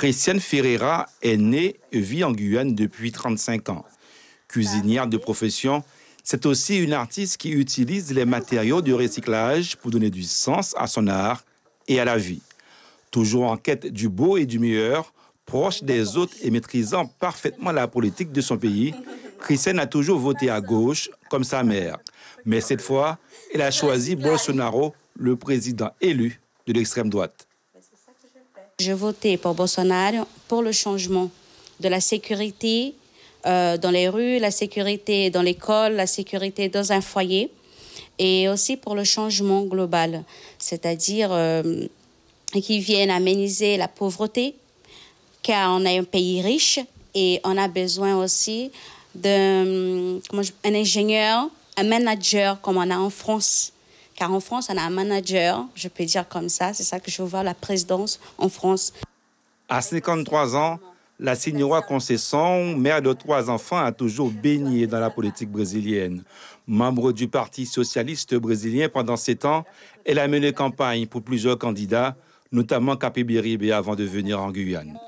Christiane Ferreira est née et vit en Guyane depuis 35 ans. Cuisinière de profession, c'est aussi une artiste qui utilise les matériaux de recyclage pour donner du sens à son art et à la vie. Toujours en quête du beau et du meilleur, proche des autres et maîtrisant parfaitement la politique de son pays, Christiane a toujours voté à gauche, comme sa mère. Mais cette fois, elle a choisi Bolsonaro, le président élu de l'extrême droite. Je votais pour Bolsonaro pour le changement de la sécurité dans les rues, la sécurité dans l'école, la sécurité dans un foyer et aussi pour le changement global, c'est-à-dire qui viennent améniser la pauvreté, car on est un pays riche et on a besoin aussi d'un ingénieur, un manager comme on a en France. Car en France, on a un manager, je peux dire comme ça, c'est ça que je vois la présidence en France. À 53 ans, la Signora Conceição, mère de 3 enfants, a toujours baigné dans la politique brésilienne. Membre du Parti socialiste brésilien pendant 7 ans, elle a mené campagne pour plusieurs candidats, notamment Capiberibe avant de venir en Guyane.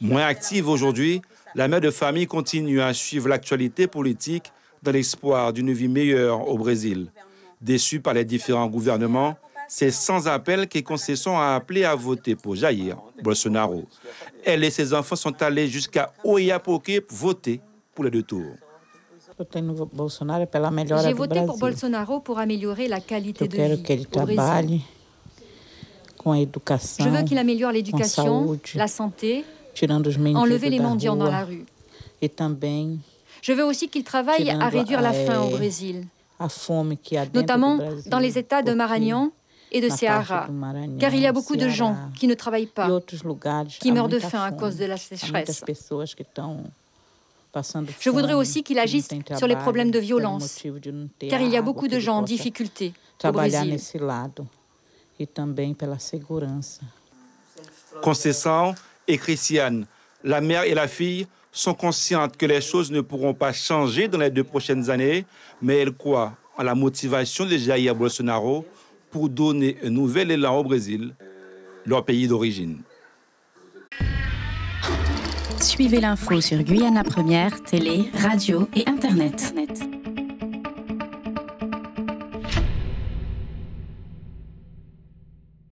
Moins active aujourd'hui, la mère de famille continue à suivre l'actualité politique dans l'espoir d'une vie meilleure au Brésil. Déçue par les différents gouvernements, c'est sans appel que Conceição a appelé à voter pour Jair Bolsonaro. Elle et ses enfants sont allés jusqu'à Oiapoque pour voter pour les 2 tours. J'ai voté pour Bolsonaro pour améliorer la qualité de vie au Brésil. Je veux qu'il améliore l'éducation, la santé, enlever les mendiants dans la rue. Je veux aussi qu'il travaille à réduire la faim au Brésil, notamment dans les États de Maranhão et de Ceará, car il y a beaucoup de gens qui ne travaillent pas, qui meurent de faim à cause de la sécheresse. Je voudrais aussi qu'il agisse sur les problèmes de violence, car il y a beaucoup de gens en difficulté au Brésil. Conceição et Christiane, la mère et la fille, sont conscientes que les choses ne pourront pas changer dans les 2 prochaines années, mais elles croient en la motivation de Jair Bolsonaro pour donner un nouvel élan au Brésil, leur pays d'origine. Suivez l'info sur Guyana Première, télé, radio et Internet.